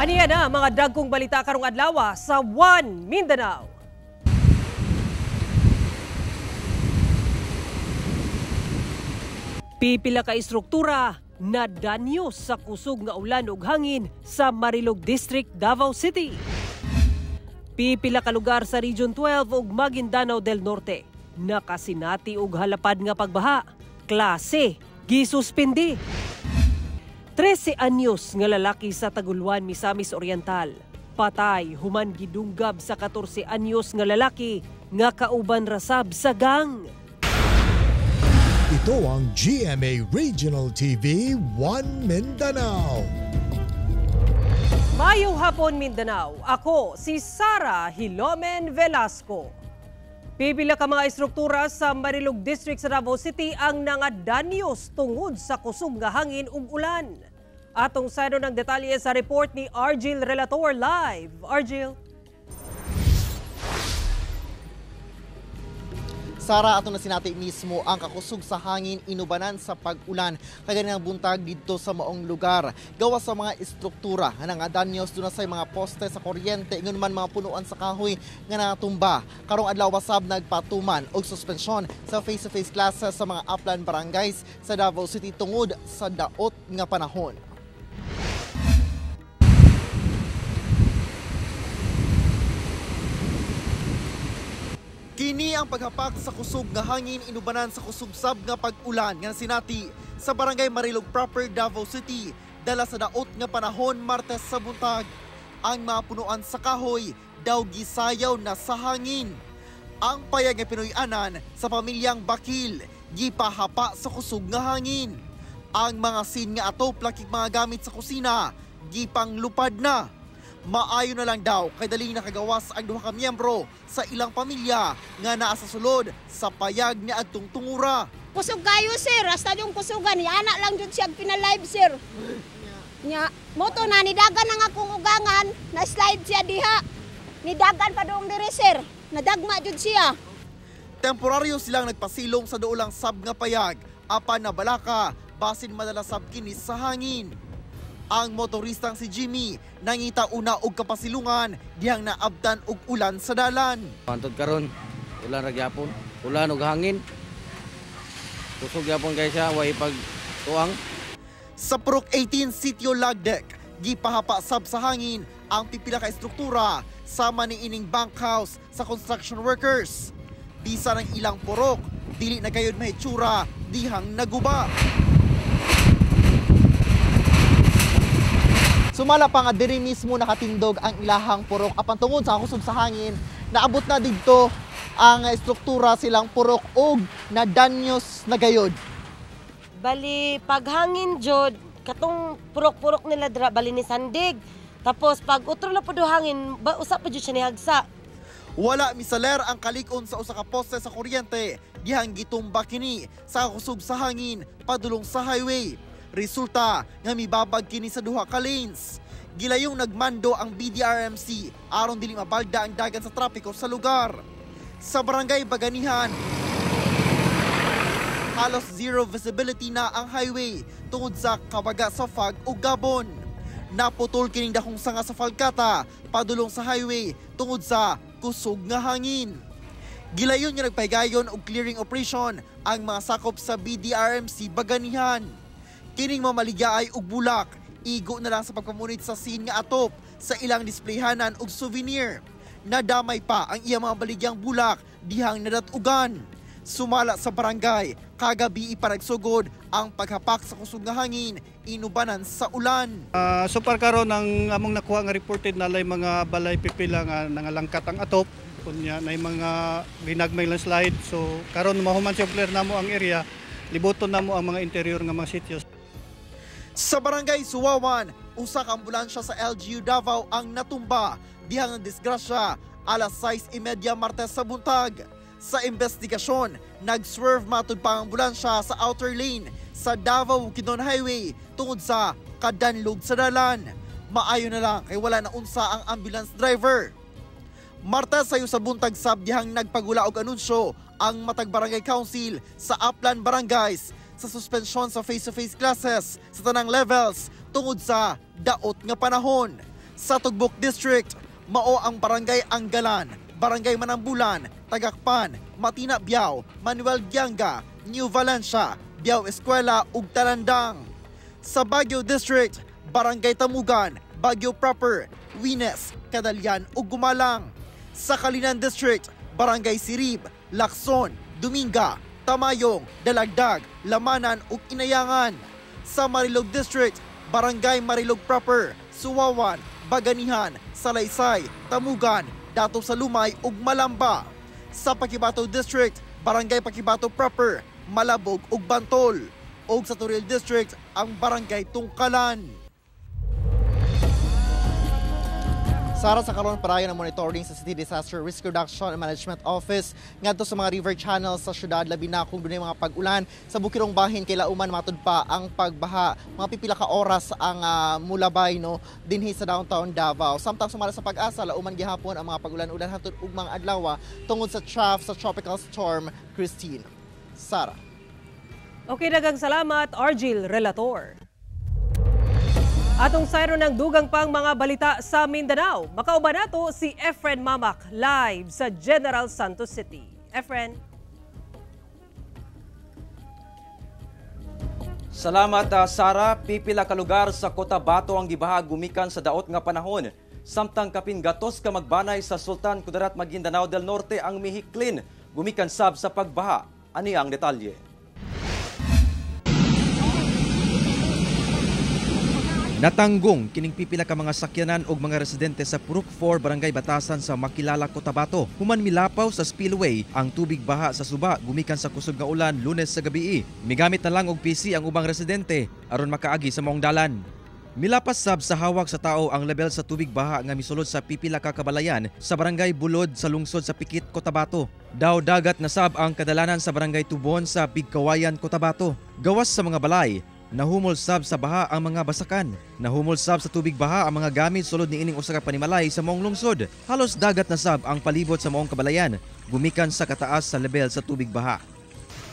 Aniya na mga dagkong balita karong adlaw sa One Mindanao. Pipila ka istruktura na danyo sa kusog nga ulan ug hangin sa Marilog District, Davao City. Pipila ka lugar sa Region 12 ug Maguindanao del Norte nakasinati og halapad nga pagbaha. Klase gisuspindi. 13 anyos nga lalaki sa Taguluan, Misamis Oriental. Patay human gidunggab sa 14 anyos nga lalaki nga kauban rasab sa gang. Ito ang GMA Regional TV One Mindanao. Mayong hapon Mindanao, ako si Sara Hilomen Velasco. Pipila ka mga istruktura sa Marilog District sa Davao City ang nangadanyos tungod sa kusog nga hangin ug ulan. Atong sayno ng detalye sa report ni Argil Relator live. Argil. Sara, ato na sinati mismo ang kakusog sa hangin inubanan sa pag-ulan kaganinang buntag dito sa maong lugar. Gawa sa mga istruktura nga nangadanyos doon sa mga poste sa kuryente ngun man mga punuan sa kahoy nga natumba. Karong adlaw wasab nagpatuman og suspensyon sa face-to-face classes sa mga upland barangays sa Davao City tungod sa daot nga panahon. Kini ang paghapak sa kusog nga hangin inubanan sa kusubsab nga pag-ulan nga sinati sa Barangay Marilog proper, Davao City dala sa daot nga panahon Martes sa buntag. Ang mga punuan sa kahoy daw gisayaw na sa hangin. Ang payag nga Pinoy-anan sa pamilyang Bakil gipahapa sa kusog nga hangin. Ang mga sin nga atop lakik mga gamit sa kusina gipanglupad na. Maayo na lang daw kay daling nakagawas ang duha ka miyembro sa ilang pamilya nga naa sa sulod sa payag ni adtong tungura. Kusog kayo sir, hasta yung kusugan, yana lang dyan siya pinalive sir. Nya, moto na nidagan na nga kung ugangan, na slide siya diha. Nidagan pa doong diri sir, nadagma dyan siya. Temporaryo silang nagpasilong sa duulang sab nga payag, apan na balaka, basin madala sab kinis sa hangin. Ang motoristang si Jimmy nangita una og kapasilungan dihang naabtan og ulan sa dalan. Antod karon, ulan ra gyapon, ulan ug hangin. Kusog gyapon kay siya way pag tuang. Sa Purok 18 Sitio Lagdek, gipahapa sab sa hangin ang pipila ka istruktura sama ni ining bunkhouse sa construction workers. Bisa ng ilang purok, dili na gayud mahitsura dihang naguba. Sumala pa nga diri mismo nakatindog ang ilahang purok apan tungod sa kusog sa hangin naabot na didto ang istruktura silang purok og nadanyos na gayod. Bali paghangin jod katong purok-purok nila dira bali ni sandig. Tapos pag utro na pud hangin usap pa jud siya ni hagsa. Wala misaler ang kalikon sa usa ka poste sa kuryente dihang gitumba kini sa kusog sa hangin padulong sa highway. Resulta nga mibabag kini sa duha ka lanes. Gilayong nagmando ang BDRMC aron dili mabalda ang dagan sa trapiko sa lugar. Sa Barangay Baganihan, halos zero visibility na ang highway tungod sa kabaga sa fog ug gabon. Naputol kining dakong sanga sa Falcata padulong sa highway tungod sa kusog nga hangin. Gilayon nga nagpahigayon og clearing operation ang mga sakop sa BDRMC Baganihan. Kining mamaligyaay og bulak, igo na lang sa pagpamunit sa scene nga atop sa ilang displayhanan og souvenir. Nadamay pa ang iyang mga baligyang bulak dihang nadatugan. Sumala sa barangay, kagabi ipanagsugod ang paghapak sa kusog nga hangin inubanan sa ulan. So far karon ang among nakuha nga reported na lay mga balay pipila nga nangalangkat ang atop kunya nay mga ginagmay lang slide. So karon mahuman si clear namo ang area, liboton namo ang mga interior nga mga sitio. Sa Barangay Suwawan, usa ka ambulansya sa LGU Davao ang natumba dihang ang disgrasya alas 6:30 Martes sa buntag. Sa investigasyon, nag-swerve matud pa ang ambulansya sa outer lane sa Davao-Bukidnon Highway tungod sa kadanlog sa dalan. Maayo na lang kay wala na unsa ang ambulance driver. Martes sayo sa buntag sab dihang nagpagula og anunsyo ang Matag Barangay Council sa Upland Barangays sa suspensyon sa face-to-face classes sa tanang levels tungod sa daot nga panahon. Sa Tugbok District, mao ang Barangay Anggalan, Barangay Manambulan, Tagakpan, Matina Biao, Manuel Gianga, New Valencia, Biao Eskwela ug Talandang. Sa Baguio District, Barangay Tamugan, Baguio Proper, Wines, Cadalian ug Gumalang. Sa Kalinan District, Barangay Sirib, Lacson, Dominga, Tamayong, Dalagdag, Lamanan ug Inayangan. Sa Marilog District, Barangay Marilog Proper, Suwawan, Baganihan, Salaysay, Tamugan, Dato sa Lumay ug Malamba. Sa Pakibato District, Barangay Pakibato Proper, Malabog ug Bantol. O sa Turil District, ang Barangay Tungkalan. Sara, sa karon parayon ng monitoring sa City Disaster Risk Reduction and Management Office ngadto sa mga river channels sa syudad, labi na kung dunay mga pag-ulan sa bukirong bahin kay lauman matud pa ang pagbaha. Mga pipila ka oras ang mulabay dinhi sa downtown Davao. Samtang sumala sa Pag-asa, lauman gihapon ang mga pag-ulan-ulan hatod ug mga adlaw tungod sa trough sa Tropical Storm Christine. Sara. Okay, daghang salamat, Argil Relator. Atong sayro ng dugang pang mga balita sa Mindanao. Makauban nato si Efren Mamak live sa General Santos City. Efren. Salamat, Sara. Pipila ka lugar sa Cotabato ang gibahag gumikan sa daot nga panahon. Samtang kapin gatos ka magbanay sa Sultan Kudarat, Maguindanao del Norte ang mihiklin gumikan sab sa pagbaha. Ani ang detalye? Natanggong kining pipila ka mga sakyanan og mga residente sa Purok 4 Barangay Batasan sa Makilala, Cotabato. Human milapaw sa spillway ang tubig baha sa suba gumikan sa kusog nga ulan Lunes sa gabii. Migamit na lang og PC ang ubang residente aron makaagi sa maong dalan. Milapas sab sa hawak sa tao ang level sa tubig baha nga misulod sa pipila ka kabalayan sa Barangay Bulod sa lungsod sa Pikit, Cotabato. Daw dagat na sab ang kadalanan sa Barangay Tubon sa Bigkawayan, Cotabato. Gawas sa mga balay, nahumol sab sa baha ang mga basakan. Nahumol sab sa tubig baha ang mga gamit sulod niining usa ka panimalay sa maong lungsod. Halos dagat na sab ang palibot sa maong kabalayan gumikan sa kataas sa level sa tubig baha.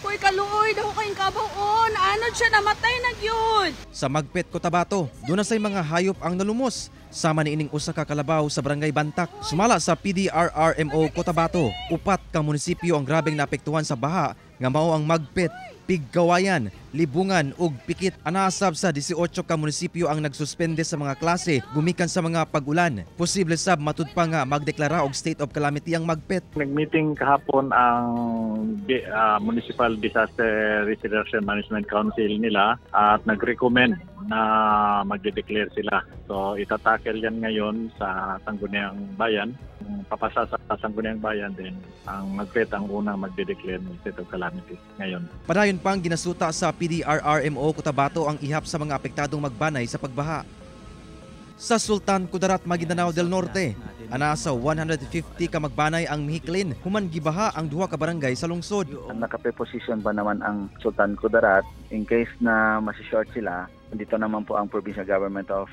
Uy, kaluoy daw kayong kabaon. Anod siya, namatay na gyud. Sa Magpet, Cotabato, doon na say mga hayop ang nalumos. Sama niining usa ka kalabaw sa Barangay Bantak. Sumala sa PDRRMO Cotabato, 4 ka munisipyo ang grabeng naapektuhan sa baha nga mao ang Magpet, Pigkawayan, Libungan ug Pikit. Anasab sa 18 ka munisipyo ang nagsuspende sa mga klase gumikan sa mga pag-ulan. Posible sab matud pa nga magdeklara og state of calamity ang Magpet. Nag-meeting kahapon ang Municipal Disaster Risk Reduction Management Council nila at nag-recommend na magde-declare sila. So itatakel yan ngayon sa Sangguniang Bayan. Papasa sa Sangguniang Bayan din ang Magpet ang unang magde-declare ng state of calamity ngayon. Padayon pang ginasuta sa PDRRMO Cotabato ang ihap sa mga apektadong magbanay sa pagbaha. Sa Sultan Kudarat, Maguindanao del Norte, anasa 150 ka magbanay ang mihiklin human gibaha ang duha ka barangay sa lungsod. Nakapreposition ba naman ang Sultan Kudarat in case na masishort sila? Dito naman po ang Provincial Government of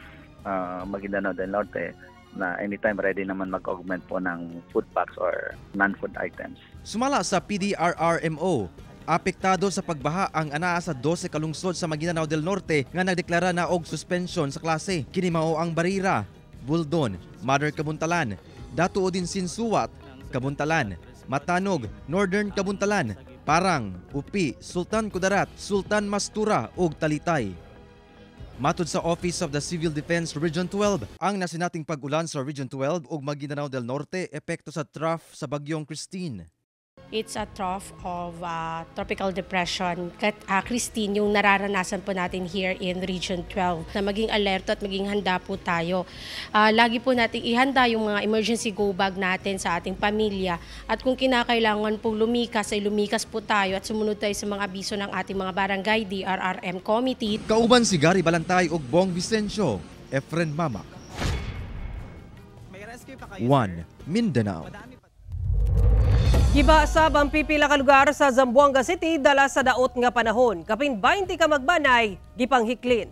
Maguindanao del Norte na anytime ready naman mag-augment po ng food packs or non-food items. Sumala sa PDRRMO, apektado sa pagbaha ang anaa sa 12 ka lungsod sa Maguindanao del Norte nga nagdeklara na og suspension sa klase. Kini mao ang Barira, Buldon, Mother Kabuntalan, Dato Odin Sinsuwat, Kabuntalan, Matanog, Northern Kabuntalan, Parang, Upi, Sultan Kudarat, Sultan Mastura ug Talitay. Matud sa Office of the Civil Defense Region 12, ang nasinating pag-ulan sa Region 12 ug Maguindanao del Norte epekto sa trough sa bagyong Christine. It's a trough of tropical depression. Christine, yung nararanasan po natin here in Region 12 na maging alerto at maging handa po tayo. Lagi po natin ihanda yung mga emergency go bag natin sa ating pamilya at kung kinakailangan po lumikas ay lumikas po tayo at sumunod tayo sa mga abiso ng ating mga barangay DRRM committee. Kauban si Gary Balantay ug Bong Vicencio, Efren Mamak. 1 Mindanao. Giba sab ang pipila ka lugar sa Zamboanga City dala sa daot nga panahon. Kapin 20 ka magbanay gipanghiklin.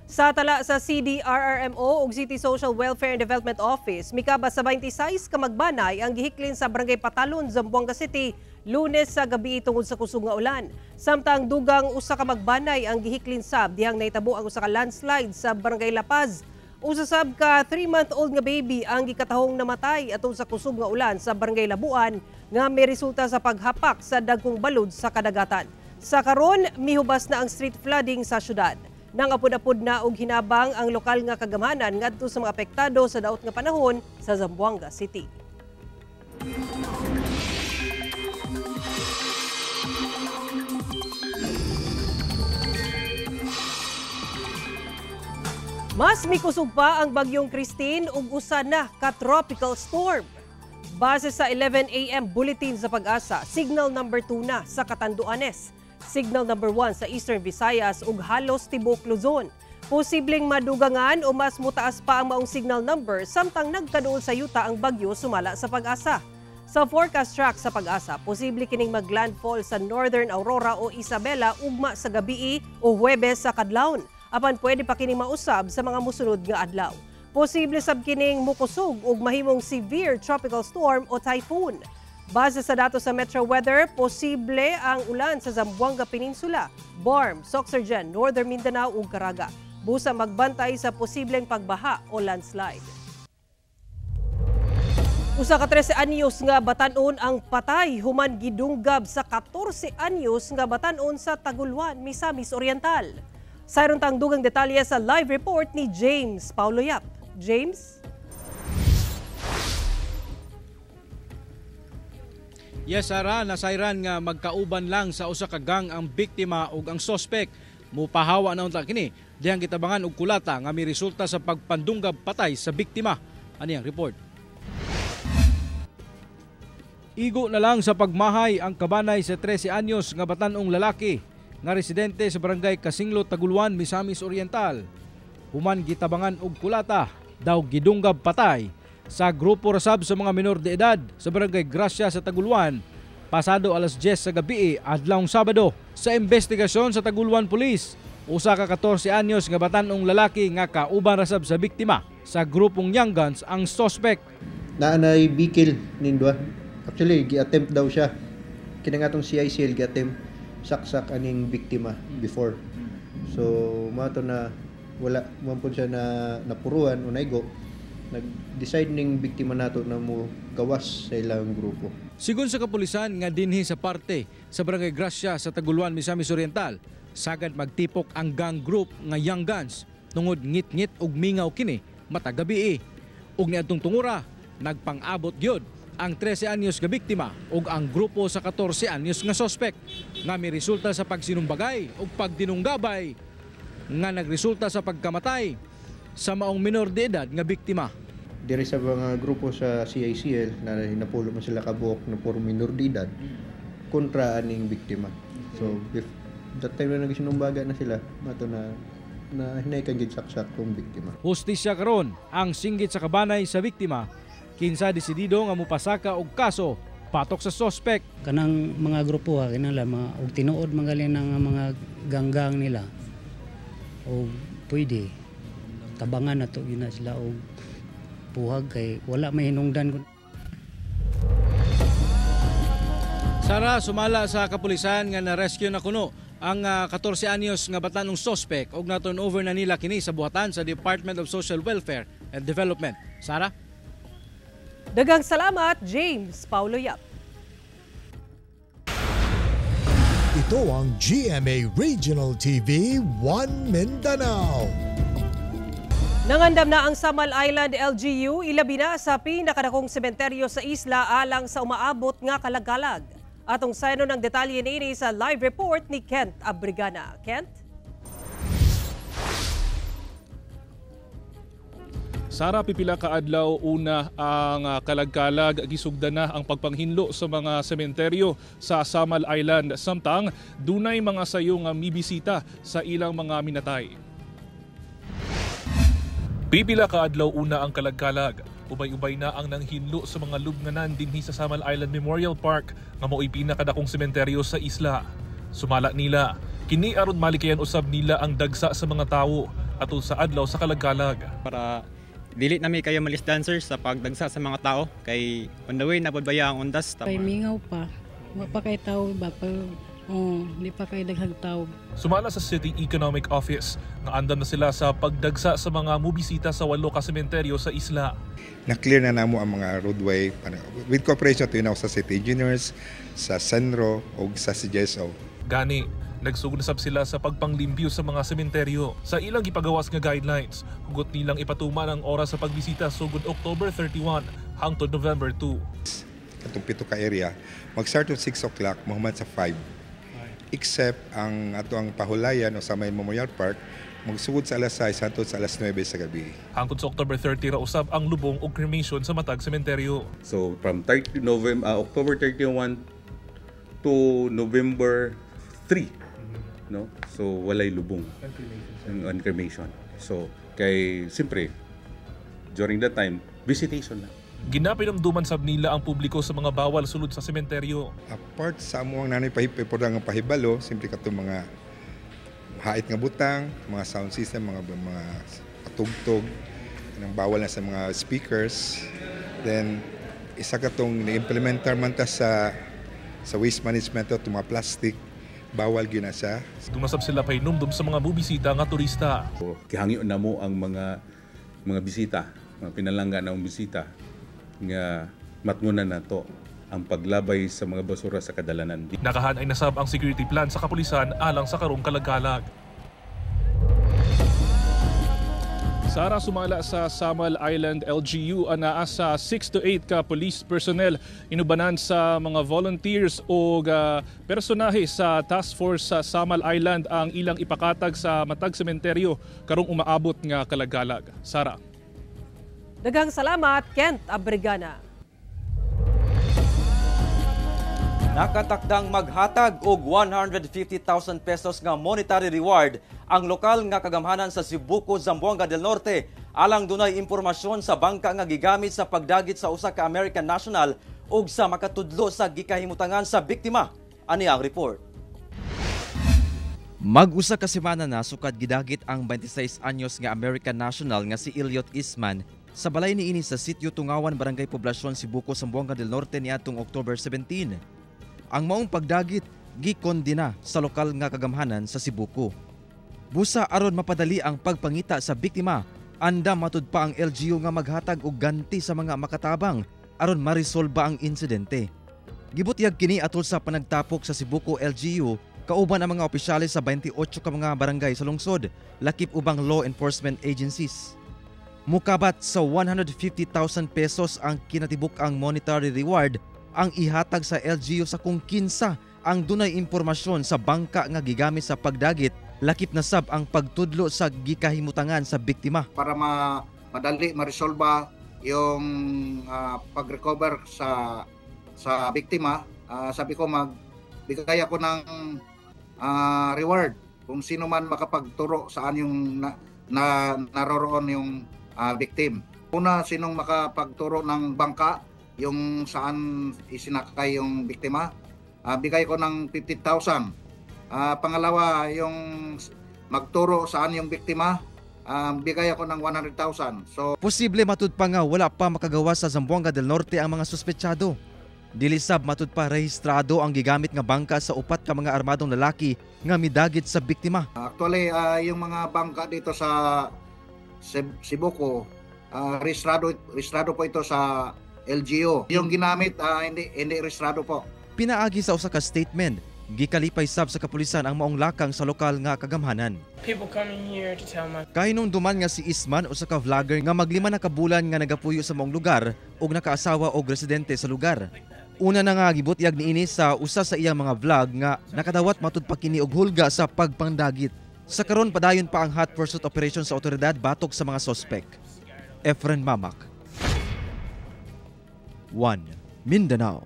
Sa tala sa CDRRMO ug City Social Welfare and Development Office, mikabas sa 26 ka magbanay ang gihiklin sa Barangay Patalon, Zamboanga City, Lunes sa gabi tungod sa kusog nga ulan. Samtang dugang usa ka magbanay ang gihiklin sab dihang nahitabo ang usa ka landslide sa Barangay La Paz Usasab ka 3-month-old nga baby ang gikatahong namatay atong sa kusog nga ulan sa Barangay Labuan nga may resulta sa paghapak sa dagkong balod sa kadagatan. Sa karon, mihubas na ang street flooding sa syudad. Nangapod-apod na og hinabang ang lokal nga kagamanan ngadto sa mga apektado sa daot nga panahon sa Zamboanga City. Mas mikusog pa ang bagyong Christine ug usa na ka tropical storm. Base sa 11 a.m. bulletin sa Pag-asa, signal number 2 na sa Catanduanes, signal number 1 sa Eastern Visayas ug halos tibuok Luzon. Posibleng madugangan o mas mutaas pa ang maong signal number samtang nagkaduol sa yuta ang bagyo sumala sa Pag-asa. Sa forecast track sa Pag-asa, posible kining maglandfall sa Northern Aurora o Isabela ugma sa gabii o Huwebes sa kadlawon. Apan pwede pa kining mausab sa mga musunod nga adlaw. Posible sab kining mukusog ug mahimong severe tropical storm o typhoon. Base sa datos sa Metro Weather, posible ang ulan sa Zamboanga Peninsula, Barm, Soxargen, Northern Mindanao ug Caraga. Busa magbantay sa posibleng pagbaha o landslide. Usa ka 13 anyos nga batan-on ang patay human gidunggab sa 14 anyos nga batan-on sa Taguluan, Misamis Oriental. Sayron tang dugang detalye sa live report ni James Paulo Yap. James? Yes, Sara, nasayran nga magkauban lang sa usa ka gang ang biktima ug ang suspect. Mupahawa na unta kini dihang gitabangan og kulata nga may resulta sa pagpandunggab patay sa biktima. Ani ang report? Igo na lang sa pagmahay ang kabanay sa 13 anyos nga batan-ong lalaki nga residente sa barangay Kasinglo, Taguluan, Misamis Oriental. Human gitabangan og kulata, daw gidunggab patay sa grupo rasab sa mga menor de edad sa barangay Gracia sa Taguluan pasado alas 10 sa gabi adlawng Sabado. Sa investigasyon sa Taguluan Police, usa ka 14 anyos nga batan-ong lalaki nga kauban rasab sa biktima sa grupong Young Guns ang suspect. Naanay bikil nindwa. Actually, gi-attempt daw siya. Kina nga tong CICL gi-attempt saksak aning biktima before. So, mato na wala man po siya na napuruan o naigo. Nag-decide ning biktima nato na mo gawas sa ilang grupo. Sigon sa kapulisan nga dinhi sa parte sa Barangay Gracia sa Taguluan, Misamis Oriental, sagad magtipok ang gang group nga Young Guns tungod ngit-ngit ug mingaw kini matagabi. Ug niadtong tungura, nagpang-abot gyud ang 13 anyos nga biktima ug ang grupo sa 14 anyos nga suspect nga may resulta sa pagsinumbagay ug pagdinunggabay nga nagresulta sa pagkamatay sa maong minor de edad nga biktima. Diri sa mga grupo sa CICL na hinapulo man sila kabuok na puro minor de edad kontra aning biktima. So if that time na nagsinumbaga na sila, mato na hinay kang gidsaksak kong biktima. Hustisya karon ang singgit sa kabanay sa biktima. Kinsa desidido nga mupasaka og kaso patok sa suspect. Kanang mga grupo kinala mga og tinuod magaling ng mga ganggang nila. O pwede tabangan nato gina sila og puhag kay wala may hinungdan. Sara, sumala sa kapulisan nga na-rescue na kuno ang 14 anyos nga batan-ong suspect og na-turn over na nila kini sa buhatan sa Department of Social Welfare and Development. Sara? Daghang salamat, James Paulo Yap. Ito ang GMA Regional TV 1 Mindanao. Nangandam na ang Samal Island LGU, ilabi na sa pinakadakong sementeryo sa isla alang sa umaabot nga kalagalag. Atong sayno ng detalye niini sa live report ni Kent Abrigana. Kent? Sara, pipila ka adlaw una ang kalagkalag, gisugdan na ang pagpanghinlo sa mga sementeryo sa Samal Island samtang dunay mga sayo nga mibisita sa ilang mga minatay. Pipila ka adlaw una ang kalagkalag, ubay-ubay na ang nanghinlo sa mga lubnganan dinhi sa Samal Island Memorial Park nga mao'y pinakadakong sementeryo sa isla. Sumala nila, kini aron malikayan usab nila ang dagsa sa mga tawo atol sa adlaw sa kalagkalag. Para dili na may kayo malis dancers sa pagdagsa sa mga tao kay on the way napodbaya ang ondas. Kay mingaw pa, mapakay tao ba Hindi pa kayo daghang tao. Sumala sa City Economic Office nga andam na sila sa pagdagsa sa mga mubisita sa 8 ka sementeryo sa isla. Na-clear na namo ang mga roadway with cooperation to sa city engineers, sa Senro o sa CJSO. Gani, nagsugunsab sila sa pagpanglimpyo sa mga sementeryo. Sa ilang ipagawas nga guidelines, hugot nilang ipatuman ang oras sa pagbisita sugod October 31 hangtod November 2. Itong 7 ka area, mag-start of 6 o'clock, mahuman sa 5. Except ang ato ang pahulayan o sa may Memorial Park, magsugod sa alas 6 hangtod sa alas 9 sa gabi. Hangtod sa October 30 ra usab ang lubong o cremation sa matag sementeryo. So from October 31 to November 3, no? So walay lubong ang cremation. So kay siyempre during that time visitation na. Ginapinamduman sab nila ang publiko sa mga bawal sulod sa sementeryo. Apart sa amuang nanay pahipodang ang pahibalo, siyempre kato mga hait nga butang, mga sound system, mga patugtog, nang bawal na sa mga speakers. Then isa katong ni-implementar man ta sa waste management o mga plastic, bawal gyud na siya. Dumasab sila pahinumdum sa mga bubisita nga turista. Kihangyo na mo ang mga bisita, mga pinalangga na bisita nga matngunan na to ang paglabay sa mga basura sa kadalanan. Nakahan ay nasab ang security plan sa kapulisan alang sa karong kalagkalag. Sara, sumala sa Samal Island LGU anaa sa 6 to 8 ka police personnel inubanan sa mga volunteers o personahe sa task force sa Samal Island ang ilang ipakatag sa matag sementeryo karong umaabot nga kalagkalag. Sara. Daghang salamat, Kent Abrigana. Nakatakdang maghatag og 150,000 pesos nga monetary reward ang lokal nga kagamhanan sa Cebuco, Zamboanga del Norte alang dunay impormasyon sa bangka nga gigamit sa pagdagit sa usa ka American national ug sa makatudlo sa gikahimutangan sa biktima. Ani ang report. Mag-usa ka semana na sukad gidagit ang 26 anyos nga American national nga si Elliot Eastman sa balay niini sa sitio Tungawan, Barangay Poblasyon, Cebuco, Zamboanga del Norte niadtong October 17. Ang maong pagdagit gikondena sa lokal nga kagamhanan sa Cebuco. Busa aron mapadali ang pagpangita sa biktima, andam matud pa ang LGU nga maghatag og ganti sa mga makatabang aron marisolba ang insidente. Gibutyag kini atol sa panagtapok sa Cebuco LGU kauban ang mga opisyales sa 28 ka mga barangay sa lungsod, lakip ubang law enforcement agencies. Mukabat sa 150,000 pesos ang kinatibuk-ang monetary reward ang ihatag sa LGU sa kung kinsa ang dunay impormasyon sa bangka nga gigamit sa pagdagit, lakip na sab ang pagtudlo sa gikahimutangan sa biktima. Para madali ma-resolba yung pag-recover sa biktima, sabi ko magbigay ako ng reward kung sino man makapagturo saan yung naroroon yung victim. Una, sinong makapagturo ng bangka, yung saan isinakay yung biktima, bigay ko ng 50,000. Pangalawa, yung magturo saan yung biktima, bigay ako ng 100,000. So, posible matud pa nga wala pa makagawa sa Zamboanga del Norte ang mga suspetsado. Dili sab matud pa rehistrado ang gigamit nga bangka sa 4 ka mga armadong lalaki nga midagit sa biktima. Actually, yung mga bangka dito sa Cebuco, rehistrado po ito sa LGU. Yung ginamit, hindi rehistrado po. Pinaagi sa usa ka statement, gikalipay sab sa kapulisan ang maong lakang sa lokal nga kagamhanan. People coming here to tell my... Kahinumduman nga si Eastman, usa ka vlogger nga maglima na kabulan nga nagapuyo sa maong lugar ug nakaasawa og residente sa lugar. Una na nga gibutyag niini sa usa sa iyang mga vlog nga nakadawat matud pa kini og hulga sa pagpandagit. Sa karon padayon pa ang hot pursuit operation sa otoridad batok sa mga sospek. Efren Mamak, 1 Mindanao.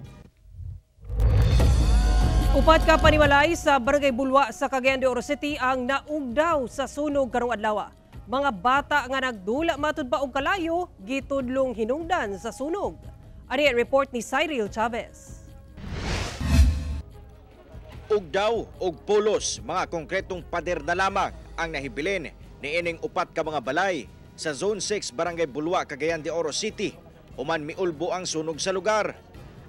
Upat ka panimalay sa Barangay Bulwa sa Cagayan de Oro City ang naugdaw sa sunog karong adlaw. Mga bata nga nagdula matud pa og kalayo gitudlong hinungdan sa sunog. Ani report ni Cyril Chavez. Ugdaw og pulos mga konkretong pader na lamang ang nahibilin ni ining upat ka mga balay sa Zone 6 Barangay Bulwa, Cagayan de Oro City. Human miulbo ang sunog sa lugar.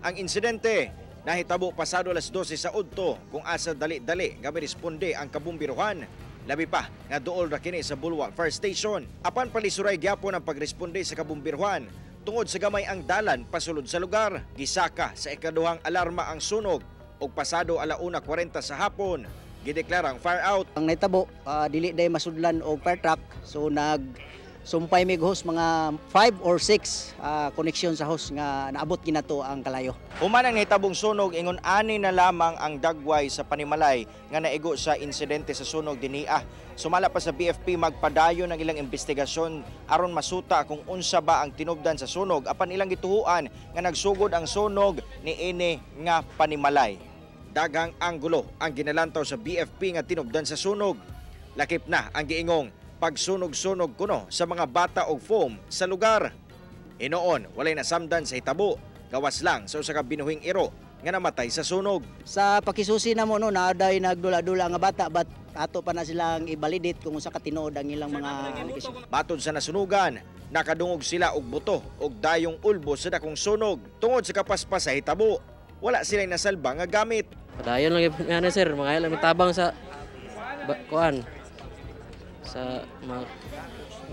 Ang insidente Nahitabo pasado alas 12 sa udto kung asa dali-dali nga responde ang kabumbiruhan. Labi pa nga duol ra kini sa Bulwa Fire Station. Apan palisuray gyapon ang pagresponde sa kabumbiruhan tungod sa gamay ang dalan pasulod sa lugar. Gisaka sa ikaduhang alarma ang sunog ug pasado 1:40 sa hapon gideklarang fire out. Ang nahitabo dili day masudlan og fire truck, so sumpay mig hose mga 5 or 6 connection sa hose nga naabot ginato ang kalayo. Human ang nahitabong sunog ingon ani na lamang ang dagway sa Panimalay nga naigo sa insidente sa sunog dinhi. Sumala pa sa BFP magpadayon ang ilang investigasyon aron masuta kung unsa ba ang tinubdan sa sunog apan ilang gituhuan nga nagsugod ang sunog niini nga Panimalay. Daghang anggulo ang ginalantaw sa BFP nga tinubdan sa sunog. Lakip na ang giingong pagsunog-sunog kuno sa mga bata og foam sa lugar. Inoon, walay nasamdan sa hitabo, gawas lang sa usa ka binuhing iro nga namatay sa sunog. Sa pakisusi na mo no, naaday nagdula-dula nga bata, but ato pa na silang i-validate kung sa katinuod ang ilang mga Matod sa nasunugan, nakadungog sila og buto og dayong ulbo sa dakong sunog. Tungod sa kapaspas sa hitabo, wala silang nasalba nga gamit. Padayon lang yung sir, mga ilang tabang sa kuan sa mga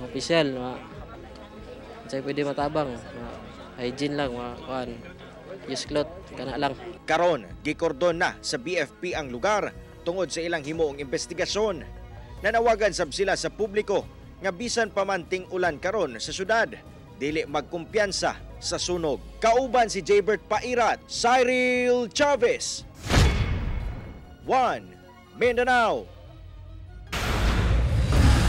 opisyal, sa pwede matabang, hygiene lang, kuan, use cloth, kana lang. Karon, gikordon na sa BFP ang lugar tungod sa ilang himuong investigasyon. Nanawagan sab sila sa publiko nga bisan pa man ting-ulan karon sa syudad, dili magkumpiyansa sa sunog. Kauban si Jaybert Pairat, Cyril Chavez, 1 Mindanao.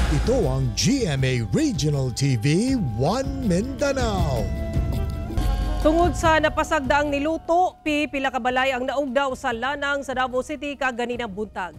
Ito ang GMA Regional TV 1 Mindanao. Tungod sa napasagdaang niluto, pipila ka balay ang naugdaw sa lanang sa Davao City kaganinang buntag.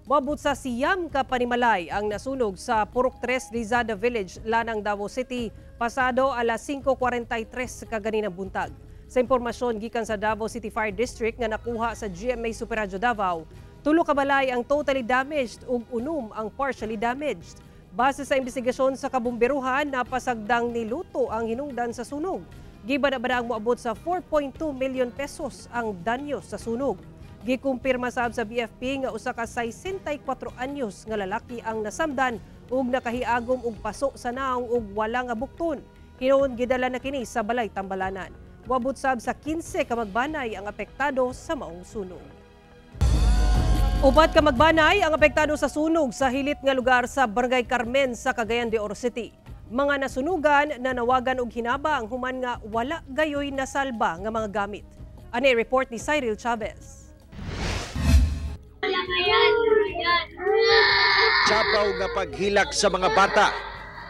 Moabot sa siyam ka panimalay ang nasunog sa Purok 3 Rizada Village, Lanang, Davao City, pasado alas 5:43 kaganinang buntag. Sa impormasyon gikan sa Davao City Fire District nga nakuha sa GMA Super Radio Davao, 3 ka balay ang totally damaged ug 6 ang partially damaged. Base sa investigasyon sa kabumberuhan, napasagdang niluto ang hinungdan sa sunog. Gibada-bada ang moabot sa 4.2 million pesos ang danyo sa sunog. Gikumpirma sab sa BFP nga usa ka 64 anyos nga lalaki ang nasamdan ug nakahiagom og paso sa naong ug wala nga bukton. Hinuon gidala na kini sa balay Tambalanan. Moabot sab sa 15 ka magbanay ang apektado sa maong sunog. Upat ka magbanay ang apektado sa sunog sa hilit nga lugar sa Barangay Carmen sa Cagayan de Oro City. Mga nasunugan na nawagan og hinabang human nga wala gayoy nasalba nga mga gamit. Ani report ni Cyril Chavez. Chapaw nga paghilak sa mga bata,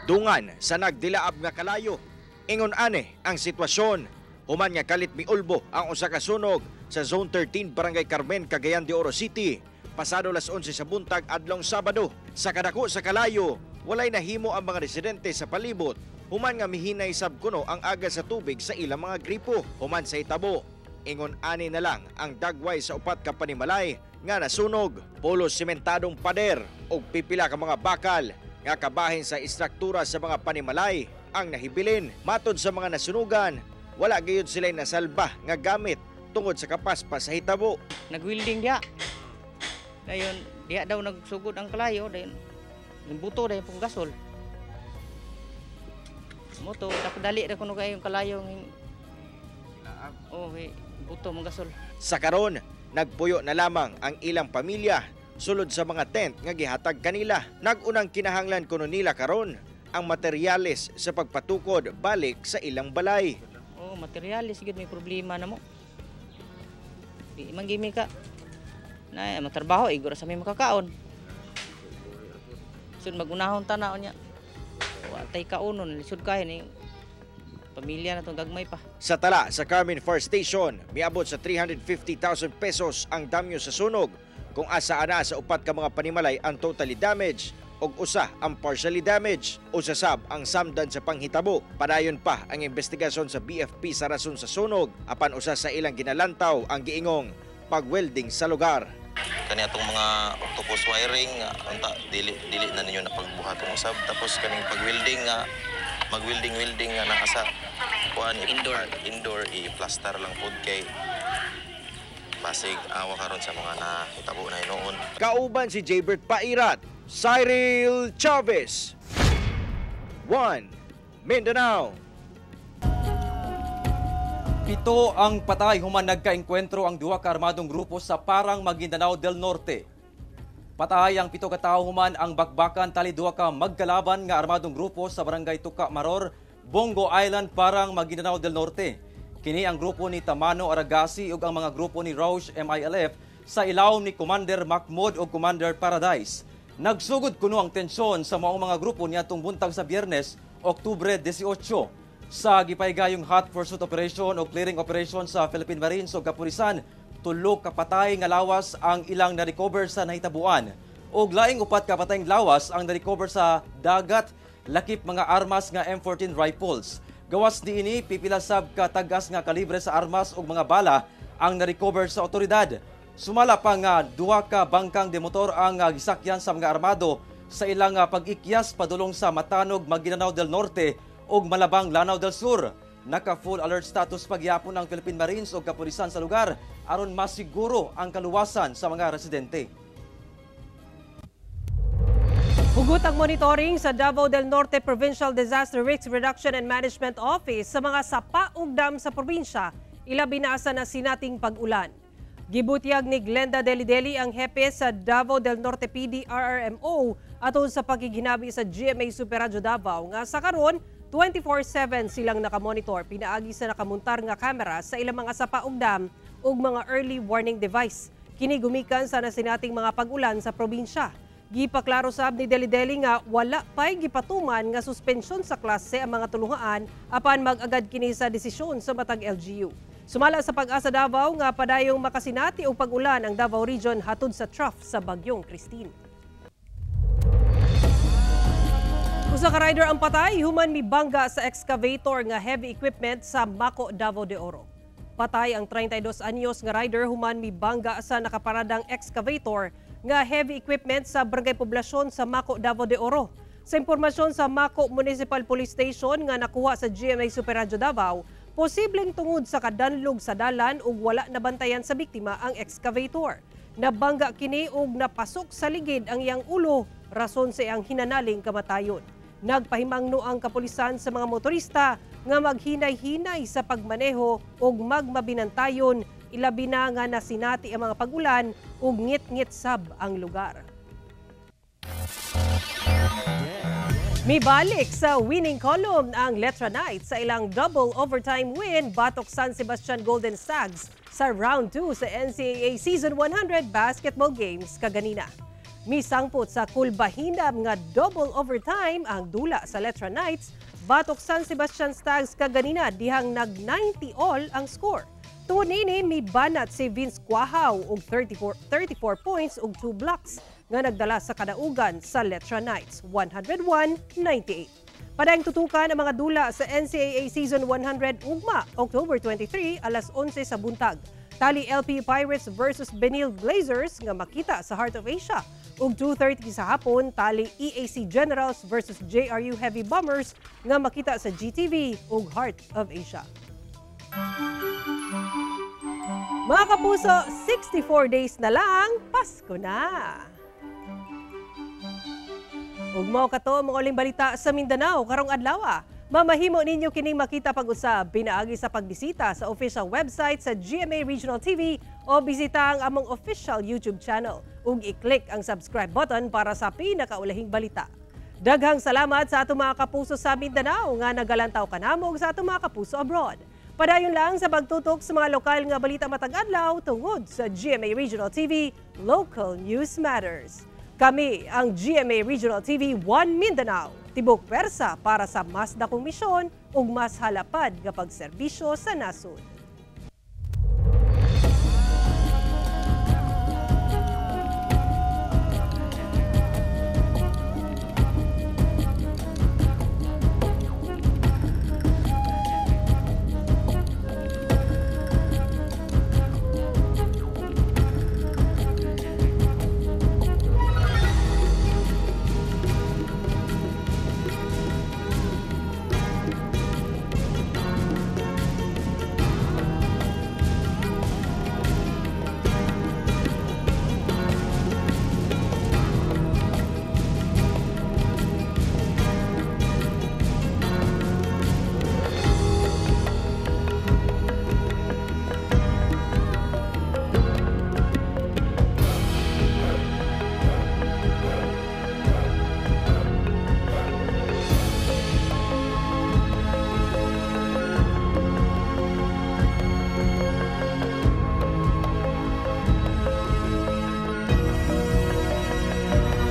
dungan sa nagdilaab nga kalayo. Ingon ani ang sitwasyon, human nga kalit miulbo ang usa ka sunog sa Zone 13 Barangay Carmen, Cagayan de Oro City. Pasado alas 11 sa buntag adlong Sabado. Sa kadako sa kalayo, walay nahimo ang mga residente sa palibot. Human nga mihinay sab kuno ang aga sa tubig sa ilang mga gripo. Human sa hitabo, ingon ani na lang ang dagway sa upat ka panimalay nga nasunog. Pulos sementadong pader o pipila ka mga bakal nga kabahin sa istruktura sa mga panimalay ang nahibilin. Matod sa mga nasunugan, wala gayud sila nasalba nga gamit tungod sa kapaspas sa hitabo. Nag-welding dia. Dayon diya daw nagsugod ang kalayo, dayon buto dayon pong gasol. Moto dali ra kuno kay yung kalayo ng buto mong gasol. Sa karon, nagpuyo na lamang ang ilang pamilya sulod sa mga tent nga gihatag kanila. Nagunang kinahanglan kuno nila karon ang materyales sa pagpatukod balik sa ilang balay. Materyales gid may problema na mo. Di manggimi ka na matrabaho igura sa may makakaon. Sud magunahon tanaw niya. Wa tay kaunon lisod kay ni pamilya na tong gagmay pa. Sa tala sa Carmen Fire Station, miabot sa 350,000 pesos ang damyo sa sunog, kung asa ana sa upat ka mga panimalay ang totally damaged og usa ang partially damaged. Usa sab ang samdan sa panghitabo. Padayon pa ang investigasyon sa BFP sa rason sa sunog, apan usa sa ilang ginalantaw ang giingong pag-welding sa lugar. Kani atong mga octopus wiring unta dili na ninyo na pagbuhaton usab, tapos kaning pag-welding nga mag-welding nga nasa kuan indoor i-plaster lang pud kay Pasig awa karon sa mga nahitabo na hinoon. Kauban si Jaybert Pairat, Cyril Chavez. 1 Mindanao. 7 ang patay human nagkaengkwentro ang duha ka armadong grupo sa Parang, Maguindanao del Norte. Patay ang 7 ka tawo human ang bakbakan tali duha ka magkalaban nga armadong grupo sa Barangay Tuka Maror, Bongo Island, Parang, Maguindanao del Norte. Kini ang grupo ni Tamano Aragasi ug ang mga grupo ni Roush MILF sa ilaw ni Commander Mahmoud o Commander Paradise. Nagsugod kuno ang tensyon sa mga grupo niadtong buntag sa Biyernes, Oktubre 18. Sa gipaygayong hot pursuit operation o clearing operation sa Philippine Marines o Kapulisan, 3 ka patay nga lawas ang ilang na-recover sa nahitabuan. Og laing 4 ka patayng lawas ang na-recover sa dagat, lakip mga armas nga M14 rifles. Gawas diini pipila sab ka tagas nga kalibre sa armas ug mga bala ang na-recover sa otoridad. Sumala pa nga 2 ka bangkang de motor ang gisakyan sa mga armado sa ilang pag-ikyas padulong sa Matanog, Maguindanao del Norte ug Malabang, Lanao del Sur. Naka-full alert status pagyapon ng Philippine Marines ug kapulisan sa lugar aron masiguro ang kaluwasan sa mga residente. Hugot ang monitoring sa Davao del Norte Provincial Disaster Risk Reduction and Management Office sa mga sapa ug dam sa probinsya, ilabi na sa nasinating pag-ulan. Gibutyag ni Glenda Delideli ang hepe sa Davao del Norte PD RRMO aton sa pagiginabi sa GMA Super Radio Davao nga sa karon 24/7 silang nakamonitor pinaagi sa nakamuntar nga kamera sa ilang mga sapa ug dam ug mga early warning device. Kini gumikan sa nasinating mga pag-ulan sa probinsya. Gipaklaro sab ni Delideli nga wala pay gipatuman nga suspensyon sa klase ang mga tulungaan apan mag-agad kini sa desisyon sa matag LGU. Sumala sa Pag-asa Davao nga padayong makasinati og pag-ulan ang Davao Region hatod sa trough sa bagyong Christine. Usa ka rider ang patay human mibangga sa excavator nga heavy equipment sa Maco, Davao de Oro. Patay ang 32 anyos nga rider human mibangga sa nakaparadang excavator nga heavy equipment sa Barangay Poblasyon sa Maco, Davao de Oro. Sa impormasyon sa Maco Municipal Police Station nga nakuha sa GMA Super Radio Davao, posibleng tungod sa kadanlog sa dalan ug wala nabantayan sa biktima ang excavator. Nabangga kini ug napasok sa ligid ang iyang ulo, rason sa iyang hinanaling kamatayon. Nagpahimangno ang kapulisan sa mga motorista nga maghinay-hinay sa pagmaneho ug magmabinantayon, ilabi na nga nasinati ang mga pag-ulan ug ngit-ngit sab ang lugar. Mibalik sa winning column ang Letra Knights sa ilang double overtime win batok San Sebastian Golden Stags sa round 2 sa NCAA Season 100 basketball games kaganina. Misangpot sa kulbahinam nga double overtime ang dula sa Letra Knights batok San Sebastian Stags kaganina dihang nag-90 all ang score. Tungod niini mibanat si Vince Quahaw og 34 points ug 2 blocks nga nagdala sa kadaugan sa Letra Knights 101-98. Padayong tutukan ang mga dula sa NCAA Season 100 ugma October 23 alas 11 sa buntag. Tali LP Pirates versus Benil Blazers nga makita sa Heart of Asia. Ug 2:30 sa hapon, tali EAC Generals versus JRU Heavy Bombers nga makita sa GTV ug Heart of Asia. Mga kapuso, 64 days na lang, Pasko na! Ug mao kato mga uling balita sa Mindanao karong adlaw. Mamahimo ninyo kining makita pag-usab pinaagi sa pagbisita sa official website sa GMA Regional TV o bisita ang among official YouTube channel ug i-click ang subscribe button para sa pinakaulahing balita. Daghang salamat sa atong mga kapuso sa Mindanao nga nagalantaw kanamo sa atong mga kapuso abroad. Padayon lang sa pagtutok sa mga lokal nga balita matag adlaw tungod sa GMA Regional TV, Local News Matters. Kami ang GMA Regional TV 1 Mindanao, tibok pwersa para sa mas dakong misyon ug mas halapad nga pagserbisyo sa nasod.